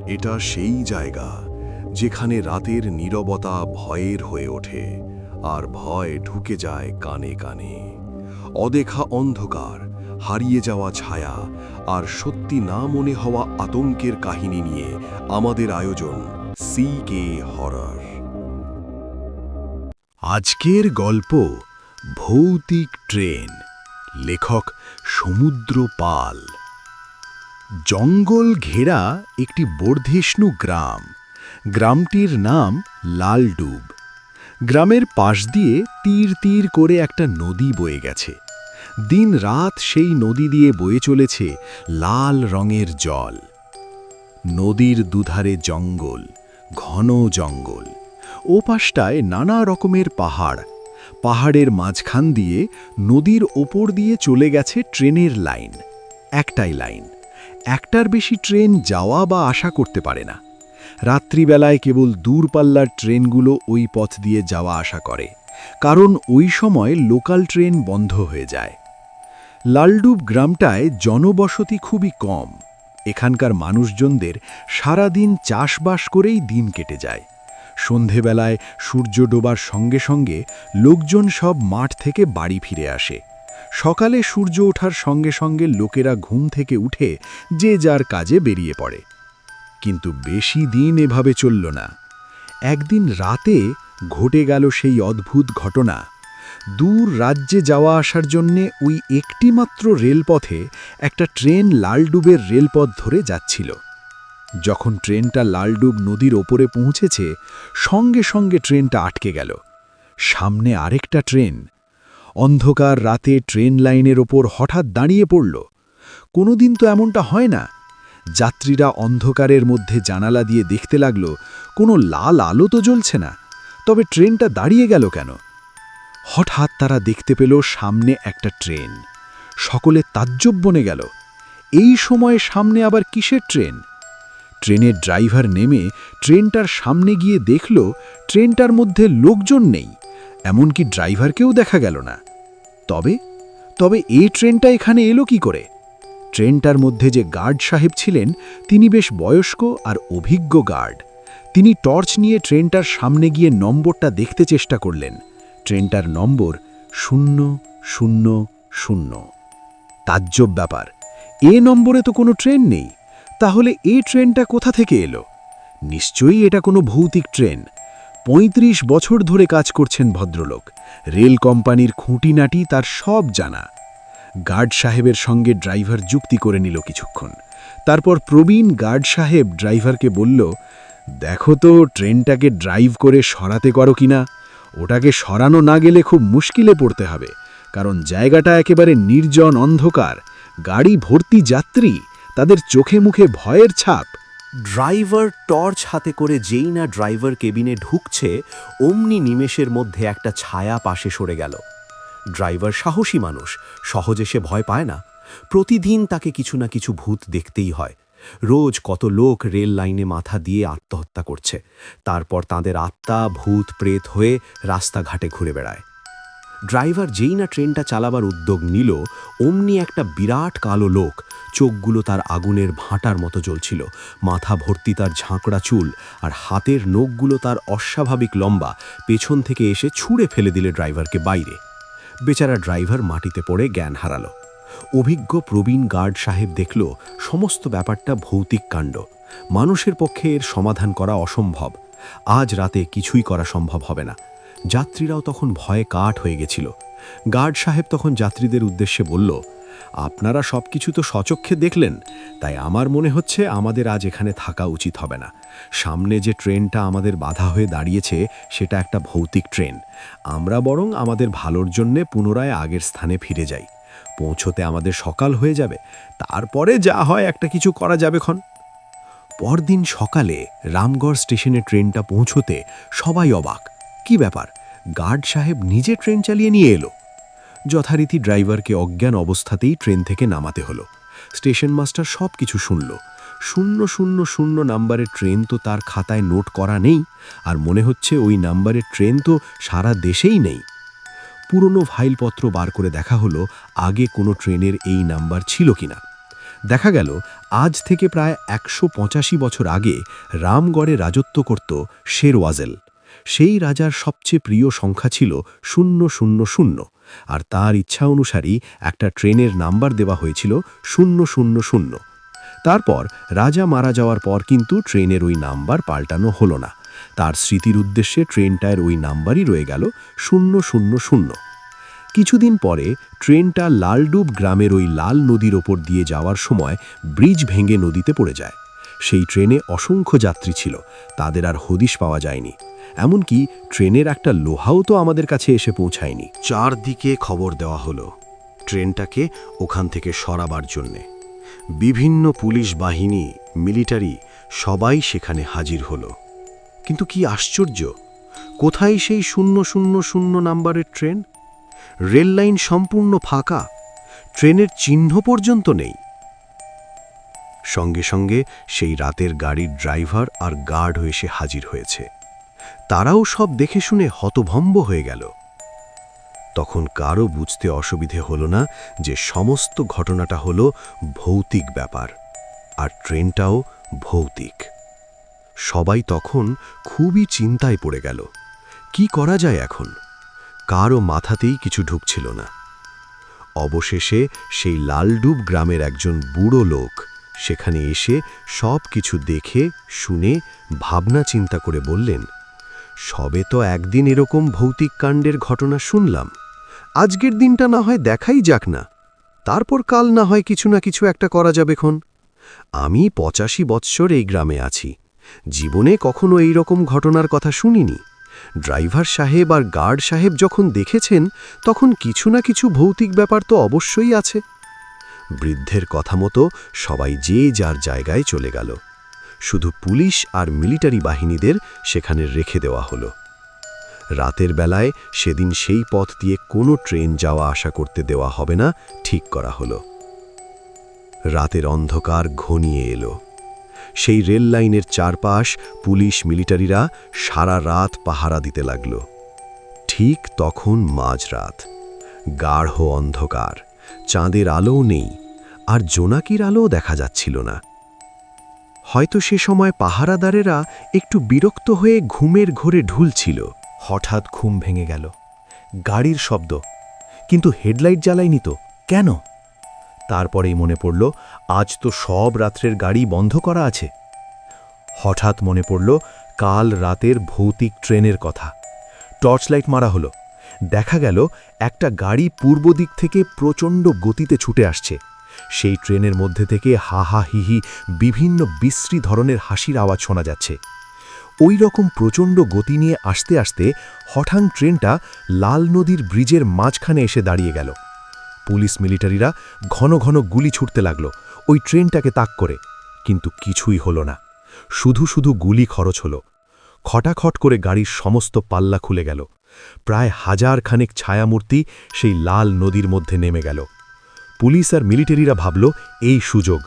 এটা সেই জায়গা যেখানে রাতের নীরবতা ভয়ের হয়ে ওঠে আর ভয় ঢুকে যায় কানে কানে। অদেখা অন্ধকার, হারিয়ে যাওয়া ছায়া আর সত্যি না মনে হওয়া আতঙ্কের কাহিনী নিয়ে আমাদের আয়োজন সিকে হরর। আজকের গল্প ভৌতিক ট্রেন। লেখক সমুদ্র পাল। জঙ্গল ঘেরা একটি বর্ধিষ্ণু গ্রাম। গ্রামটির নাম লালডুব। গ্রামের পাশ দিয়ে তীর তীর করে একটা নদী বয়ে গেছে। দিন রাত সেই নদী দিয়ে বয়ে চলেছে লাল রঙের জল। নদীর দুধারে জঙ্গল, ঘন জঙ্গল। ও পাশটায় নানা রকমের পাহাড়। পাহাড়ের মাঝখান দিয়ে নদীর ওপর দিয়ে চলে গেছে ট্রেনের লাইন। একটাই লাইন, একটার বেশি ট্রেন যাওয়া বা আসা করতে পারে না। রাত্রিবেলায় কেবল দূরপাল্লার ট্রেনগুলো ওই পথ দিয়ে যাওয়া আসা করে, কারণ ওই সময় লোকাল ট্রেন বন্ধ হয়ে যায়। লালডুব গ্রামটায় জনবসতি খুবই কম। এখানকার মানুষজনদের সারাদিন চাষবাস করেই দিন কেটে যায়। সন্ধেবেলায় সূর্য ডোবার সঙ্গে সঙ্গে লোকজন সব মাঠ থেকে বাড়ি ফিরে আসে। সকালে সূর্য ওঠার সঙ্গে সঙ্গে লোকেরা ঘুম থেকে উঠে যে যার কাজে বেরিয়ে পড়ে। কিন্তু বেশি দিন এভাবে চলল না। একদিন রাতে ঘটে গেল সেই অদ্ভুত ঘটনা। দূর রাজ্যে যাওয়া আসার জন্যে ওই একটি মাত্র রেলপথে একটা ট্রেন লালডুবের রেলপথ ধরে যাচ্ছিল। যখন ট্রেনটা লালডুব নদীর ওপরে পৌঁছেছে, সঙ্গে সঙ্গে ট্রেনটা আটকে গেল। সামনে আরেকটা ট্রেন। অন্ধকার রাতে ট্রেন লাইনের ওপর হঠাৎ দাঁড়িয়ে পড়ল। কোনোদিন তো এমনটা হয় না। যাত্রীরা অন্ধকারের মধ্যে জানালা দিয়ে দেখতে লাগল, কোনো লাল আলো তো জ্বলছে না, তবে ট্রেনটা দাঁড়িয়ে গেল কেন? হঠাৎ তারা দেখতে পেল সামনে একটা ট্রেন। সকলে তাজ্জব বনে গেল। এই সময়ে সামনে আবার কিসের ট্রেন? ট্রেনের ড্রাইভার নেমে ট্রেনটার সামনে গিয়ে দেখল ট্রেনটার মধ্যে লোকজন নেই, এমনকি ড্রাইভারকেও দেখা গেল না। তবে তবে এই ট্রেনটা এখানে এলো কি করে? ট্রেনটার মধ্যে যে গার্ড সাহেব ছিলেন, তিনি বেশ বয়স্ক আর অভিজ্ঞ গার্ড। তিনি টর্চ নিয়ে ট্রেনটার সামনে গিয়ে নম্বরটা দেখতে চেষ্টা করলেন। ট্রেনটার নম্বর 000। তাজ্জব ব্যাপার, এ নম্বরে তো কোনো ট্রেন নেই। তাহলে এই ট্রেনটা কোথা থেকে এলো? নিশ্চয়ই এটা কোনো ভৌতিক ট্রেন। ৩৫ বছর ধরে কাজ করছেন ভদ্রলোক। রেল কোম্পানির খুঁটিনাটি তার সব জানা। গার্ড সাহেবের সঙ্গে ড্রাইভার যুক্তি করে নিল কিছুক্ষণ। তারপর প্রবীণ গার্ড সাহেব ড্রাইভারকে বলল, দেখো তো ট্রেনটাকে ড্রাইভ করে সরাতে করো কিনা। ওটাকে সরানো না গেলে খুব মুশকিলে পড়তে হবে, কারণ জায়গাটা একেবারে নির্জন অন্ধকার। গাড়ি ভর্তি যাত্রী, তাদের চোখে মুখে ভয়ের ছাপ। ড্রাইভার টর্চ হাতে করে যেই না ড্রাইভার কেবিনে ঢুকছে, অমনি নিমেষের মধ্যে একটা ছায়া পাশে সরে গেল। ড্রাইভার সাহসী মানুষ, সহজে সে ভয় পায় না। প্রতিদিন তাকে কিছু না কিছু ভূত দেখতেই হয়। রোজ কত লোক রেল লাইনে মাথা দিয়ে আত্মহত্যা করছে, তারপর তাদের আত্মা ভূত প্রেত হয়ে রাস্তাঘাটে ঘুরে বেড়ায়। ড্রাইভার যেই না ট্রেনটা চালাবার উদ্যোগ নিল, অমনি একটা বিরাট কালো লোক, চোখগুলো তার আগুনের ভাঁটার মতো জ্বলছিল, মাথা ভর্তি তার ঝাঁকড়া চুল, আর হাতের নখগুলো তার অস্বাভাবিক লম্বা, পেছন থেকে এসে ছুঁড়ে ফেলে দিলে ড্রাইভারকে বাইরে। বেচারা ড্রাইভার মাটিতে পড়ে জ্ঞান হারালো। অভিজ্ঞ প্রবীণ গার্ড সাহেব দেখল সমস্ত ব্যাপারটা ভৌতিক কাণ্ড। মানুষের পক্ষে এর সমাধান করা অসম্ভব। আজ রাতে কিছুই করা সম্ভব হবে না। যাত্রীরাও তখন ভয়ে কাঠ হয়ে গেছিল। গার্ড সাহেব তখন যাত্রীদের উদ্দেশ্যে বলল, আপনারা সব কিছু তো স্বচক্ষে দেখলেন, তাই আমার মনে হচ্ছে আমাদের আজ এখানে থাকা উচিত হবে না। সামনে যে ট্রেনটা আমাদের বাধা হয়ে দাঁড়িয়েছে, সেটা একটা ভৌতিক ট্রেন। আমরা বরং আমাদের ভালোর জন্যে পুনরায় আগের স্থানে ফিরে যাই। পৌঁছতে আমাদের সকাল হয়ে যাবে, তারপরে যা হয় একটা কিছু করা যাবেক্ষণ। পরদিন সকালে রামগড় স্টেশনে ট্রেনটা পৌঁছতে সবাই অবাক। কি ব্যাপার, গার্ড সাহেব নিজে ট্রেন চালিয়ে নিয়ে এলো। যথারীতি ড্রাইভারকে অজ্ঞান অবস্থাতেই ট্রেন থেকে নামাতে হলো। স্টেশন মাস্টার সব কিছু শুনল। 000 নাম্বারের ট্রেন তো তার খাতায় নোট করা নেই, আর মনে হচ্ছে ওই নাম্বারের ট্রেন তো সারা দেশেই নেই। পুরনো ফাইলপত্র বার করে দেখা হলো আগে কোনো ট্রেনের এই নাম্বার ছিল কিনা। দেখা গেল আজ থেকে প্রায় ১৮৫ বছর আগে রামগড়ে রাজত্ব করত শেরওয়াজেল। সেই রাজার সবচেয়ে প্রিয় সংখ্যা ছিল ০০০, আর তার ইচ্ছা অনুসারেই একটা ট্রেনের নাম্বার দেওয়া হয়েছিল ০০০। তারপর রাজা মারা যাওয়ার পর কিন্তু ট্রেনের ওই নাম্বার পাল্টানো হলো না। তার স্মৃতির উদ্দেশ্যে ট্রেনটার ওই নাম্বারই রয়ে গেল ০০০। কিছুদিন পরে ট্রেনটা লালডুব গ্রামের ওই লাল নদীর ওপর দিয়ে যাওয়ার সময় ব্রিজ ভেঙে নদীতে পড়ে যায়। সেই ট্রেনে অসংখ্য যাত্রী ছিল, তাদের আর হদিশ পাওয়া যায়নি। এমনকি ট্রেনের একটা লোহাও তো আমাদের কাছে এসে পৌঁছায়নি। চারদিকে খবর দেওয়া হলো ট্রেনটাকে ওখান থেকে সরাবার জন্যে। বিভিন্ন পুলিশ বাহিনী, মিলিটারি সবাই সেখানে হাজির হলো। কিন্তু কি আশ্চর্য, কোথায় সেই ০০০ নাম্বারের ট্রেন? রেল লাইন সম্পূর্ণ ফাঁকা, ট্রেনের চিহ্ন পর্যন্ত নেই। সঙ্গে সঙ্গে সেই রাতের গাড়ির ড্রাইভার আর গার্ডও এসে হাজির হয়েছে। তারাও সব দেখে শুনে হতভম্ব হয়ে গেল। তখন কারও বুঝতে অসুবিধে হলো না যে সমস্ত ঘটনাটা হলো ভৌতিক ব্যাপার, আর ট্রেনটাও ভৌতিক। সবাই তখন খুবই চিন্তায় পড়ে গেল, কি করা যায় এখন? কারও মাথাতেই কিছু ঢুকছিল না। অবশেষে সেই লালডুব গ্রামের একজন বুড়ো লোক সেখানে এসে সব কিছু দেখে শুনে ভাবনা চিন্তা করে বললেন, সবে তো একদিন এরকম ভৌতিক কাণ্ডের ঘটনা শুনলাম, আজকের দিনটা না হয় দেখাই যাক না, তারপর কাল না হয় কিছু না কিছু একটা করা যাবেক্ষণ। আমি ৮৫ বৎসর এই গ্রামে আছি, জীবনে কখনো এই রকম ঘটনার কথা শুনিনি। ড্রাইভার সাহেব আর গার্ড সাহেব যখন দেখেছেন, তখন কিছু না কিছু ভৌতিক ব্যাপার তো অবশ্যই আছে। বৃদ্ধের কথা মতো সবাই যে যার জায়গায় চলে গেল। শুধু পুলিশ আর মিলিটারি বাহিনীদের সেখানে রেখে দেওয়া হলো। রাতের বেলায় সেদিন সেই পথ দিয়ে কোনো ট্রেন যাওয়া আসা করতে দেওয়া হবে না ঠিক করা হলো। রাতের অন্ধকার ঘনিয়ে এলো। সেই রেল লাইনের চারপাশ পুলিশ মিলিটারিরা সারা রাত পাহারা দিতে লাগল। ঠিক তখন মাঝরাত, গাঢ় অন্ধকার, চাঁদের আলোও নেই, আর জোনাকির আলোও দেখা যাচ্ছিল না। হয়তো সে সময় পাহারাদারেরা একটু বিরক্ত হয়ে ঘুমের ঘোরে ঢুলছিল। হঠাৎ ঘুম ভেঙে গেল। গাড়ির শব্দ, কিন্তু হেডলাইট জ্বালায়নি তো, কেন? তারপরেই মনে পড়ল, আজ তো সব রাত্রের গাড়ি বন্ধ করা আছে। হঠাৎ মনে পড়ল কাল রাতের ভৌতিক ট্রেনের কথা। টর্চ লাইট মারা হলো। দেখা গেল একটা গাড়ি পূর্ব দিক থেকে প্রচণ্ড গতিতে ছুটে আসছে। সেই ট্রেনের মধ্যে থেকে হা হা হিহি বিভিন্ন বিশ্রী ধরনের হাসির আওয়াজ শোনা যাচ্ছে। ওই রকম প্রচণ্ড গতি নিয়ে আসতে আসতে হঠাৎ ট্রেনটা লাল নদীর ব্রিজের মাঝখানে এসে দাঁড়িয়ে গেল। পুলিশ মিলিটারিরা ঘন ঘন গুলি ছুটতে লাগলো ওই ট্রেনটাকে তাক করে, কিন্তু কিছুই হলো না। শুধু শুধু গুলি খরচ হলো। খটাখট করে গাড়ির সমস্ত পাল্লা খুলে গেল। প্রায় ১০০০ খানেক ছায়ামূর্তি সেই লাল নদীর মধ্যে নেমে গেল। পুলিশ আর মিলিটারিরা ভাবল, এই সুযোগ,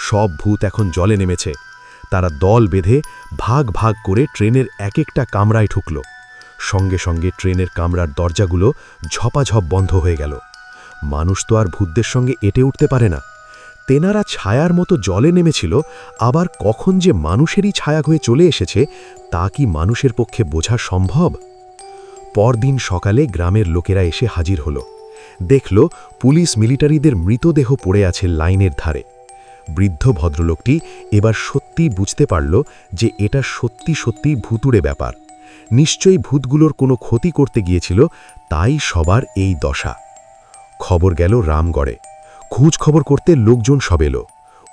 সব ভূত এখন জলে নেমেছে। তারা দল বেঁধে ভাগ ভাগ করে ট্রেনের এক একটা কামরায় ঢুকল। সঙ্গে সঙ্গে ট্রেনের কামরার দরজাগুলো ঝপাঝপ বন্ধ হয়ে গেল। মানুষ তো আর ভূতদের সঙ্গে এঁটে উঠতে পারে না। তেনারা ছায়ার মতো জলে নেমেছিল, আবার কখন যে মানুষেরই ছায়া হয়ে চলে এসেছে তা কি মানুষের পক্ষে বোঝা সম্ভব? পরদিন সকালে গ্রামের লোকেরা এসে হাজির হল। দেখল পুলিশ মিলিটারিদের মৃতদেহ পড়ে আছে লাইনের ধারে। বৃদ্ধ ভদ্রলোকটি এবার সত্যি বুঝতে পারল যে এটা সত্যি সত্যি ভুতুড়ে ব্যাপার। নিশ্চয়ই ভূতগুলোর কোনো ক্ষতি করতে গিয়েছিল, তাই সবার এই দশা। খবর গেল রামগড়ে। খোঁজ খবর করতে লোকজন সব এলো।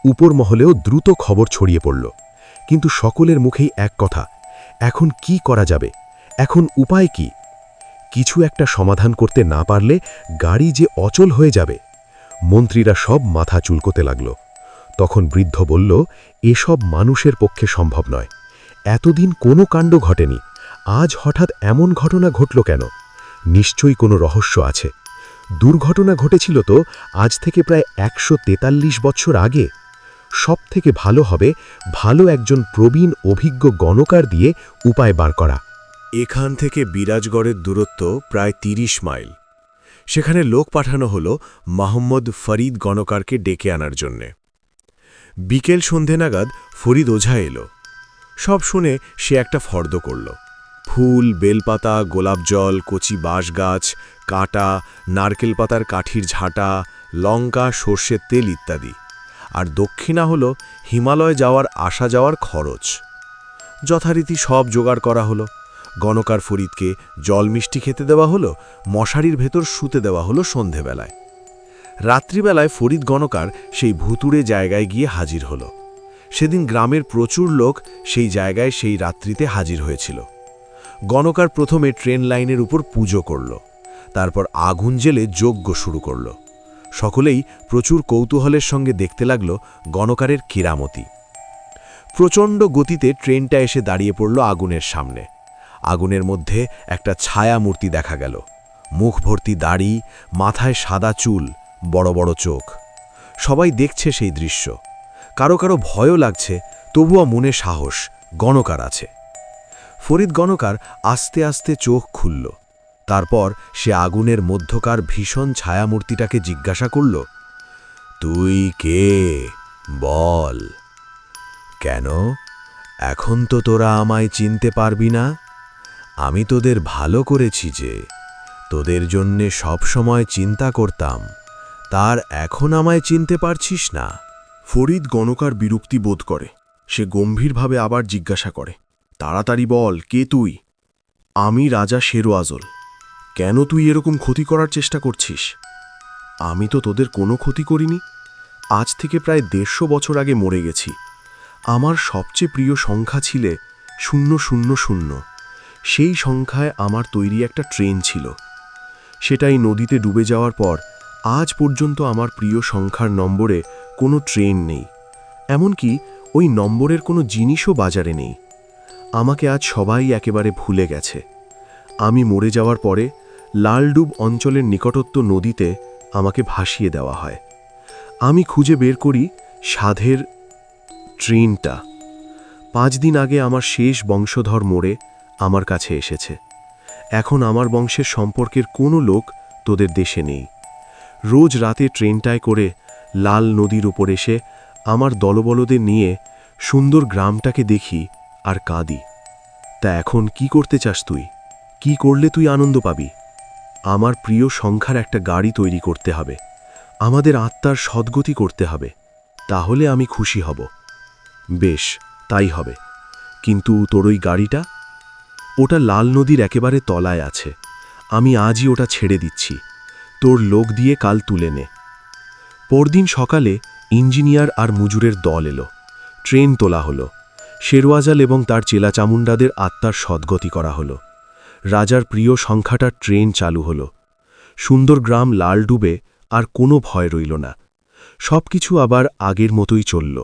উপর মহলেও দ্রুত খবর ছড়িয়ে পড়ল। কিন্তু সকলের মুখেই এক কথা, এখন কি করা যাবে, এখন উপায় কি? কিছু একটা সমাধান করতে না পারলে গাড়ি যে অচল হয়ে যাবে। মন্ত্রীরা সব মাথা চুলকোতে লাগল। তখন বৃদ্ধ বলল, এসব মানুষের পক্ষে সম্ভব নয়। এতদিন কোনো কাণ্ড ঘটেনি, আজ হঠাৎ এমন ঘটনা ঘটল কেন? নিশ্চয়ই কোনো রহস্য আছে। দুর্ঘটনা ঘটেছিল তো আজ থেকে প্রায় ১৪৩ বছর আগে। সব থেকে ভালো হবে ভালো একজন প্রবীণ অভিজ্ঞ গণকার দিয়ে উপায় বার করা। এখান থেকে বিরাজগড়ের দূরত্ব প্রায় ৩০ মাইল। সেখানে লোক পাঠানো হলো মোহাম্মদ ফরিদ গণকারকে ডেকে আনার জন্যে। বিকেল সন্ধে নাগাদ ফরিদ ওঝা এলো। সব শুনে সে একটা ফর্দ করল। ফুল, বেলপাতা, গোলাপ জল, কচি বাঁশ গাছ, কাঁটা, নারকেল পাতার কাঠির ঝাঁটা, লঙ্কা, সর্ষের তেল ইত্যাদি। আর দক্ষিণা হলো হিমালয় যাওয়ার আসা যাওয়ার খরচ। যথারীতি সব জোগাড় করা হলো। গণকার ফরিদকে জল মিষ্টি খেতে দেওয়া হলো, মশারির ভেতর শুতে দেওয়া হলো সন্ধেবেলায়। রাত্রিবেলায় ফরিদ গণকার সেই ভুতুড়ে জায়গায় গিয়ে হাজির হলো। সেদিন গ্রামের প্রচুর লোক সেই জায়গায় সেই রাত্রিতে হাজির হয়েছিল। গণকার প্রথমে ট্রেন লাইনের উপর পুজো করল, তারপর আগুন জ্বেলে যজ্ঞ শুরু করল। সকলেই প্রচুর কৌতূহলের সঙ্গে দেখতে লাগল গণকারের কিরামতি। প্রচণ্ড গতিতে ট্রেনটা এসে দাঁড়িয়ে পড়ল আগুনের সামনে। আগুনের মধ্যে একটা ছায়া মূর্তি দেখা গেল। মুখ ভর্তি দাড়ি, মাথায় সাদা চুল, বড় বড় চোখ। সবাই দেখছে সেই দৃশ্য। কারো কারো ভয়ও লাগছে, তবুও মনে সাহস, গণকার আছে। ফরিদ গণকার আস্তে আস্তে চোখ খুলল। তারপর সে আগুনের মধ্যকার ভীষণ ছায়ামূর্তিটাকে জিজ্ঞাসা করল, তুই কে বল? কেন, এখন তো তোরা আমায় চিনতে পারবি না? আমি তোদের ভালো করেছি যে, তোদের জন্যে সবসময় চিন্তা করতাম, তার এখন আমায় চিনতে পারছিস না? ফরিদ গণকার বিরক্তি বোধ করে। সে গম্ভীরভাবে আবার জিজ্ঞাসা করে, তাড়াতাড়ি বল, কে তুই? আমি রাজা শেরওয়াজল। কেন তুই এরকম ক্ষতি করার চেষ্টা করছিস? আমি তো তোদের কোনো ক্ষতি করিনি। আজ থেকে প্রায় 150 বছর আগে মরে গেছি। আমার সবচেয়ে প্রিয় সংখ্যা ছিলে 000। সেই সংখ্যায় আমার তৈরি একটা ট্রেন ছিল। সেটাই নদীতে ডুবে যাওয়ার পর আজ পর্যন্ত আমার প্রিয় সংখ্যার নম্বরে কোনো ট্রেন নেই। এমনকি ওই নম্বরের কোনো জিনিসও বাজারে নেই। আমাকে আজ সবাই একেবারে ভুলে গেছে। আমি মরে যাওয়ার পরে লালডুব অঞ্চলের নিকটত্ব নদীতে আমাকে ভাসিয়ে দেওয়া হয়। আমি খুঁজে বের করি সাধের ট্রেনটা। 5 দিন আগে আমার শেষ বংশধর মরে আমার কাছে এসেছে। এখন আমার বংশের সম্পর্কের কোনো লোক তোদের দেশে নেই। রোজ রাতে ট্রেনটায় করে লাল নদীর উপর এসে আমার দলবলদের নিয়ে সুন্দর গ্রামটাকে দেখি আর কাঁদি। তা এখন কি করতে চাস তুই? কি করলে তুই আনন্দ পাবি? আমার প্রিয় সংখ্যার একটা গাড়ি তৈরি করতে হবে। আমাদের আত্মার সদ্গতি করতে হবে, তাহলে আমি খুশি হব। বেশ, তাই হবে। কিন্তু তোর ওই গাড়িটা? ওটা লাল নদীর একেবারে তলায় আছে। আমি আজই ওটা ছেড়ে দিচ্ছি। তোর লোক দিয়ে কাল তুলে নে। পরদিন সকালে ইঞ্জিনিয়ার আর মজুরের দল এলো। ট্রেন তোলা হলো। শেরওয়াজাল এবং তার চেলা চামুন্ডাদের আত্মার সদ্গতি করা হলো। রাজার প্রিয় সংখ্যাটার ট্রেন চালু হলো। সুন্দর গ্রাম লাল ডুবে আর কোনো ভয় রইল না। সবকিছু আবার আগের মতোই চলল।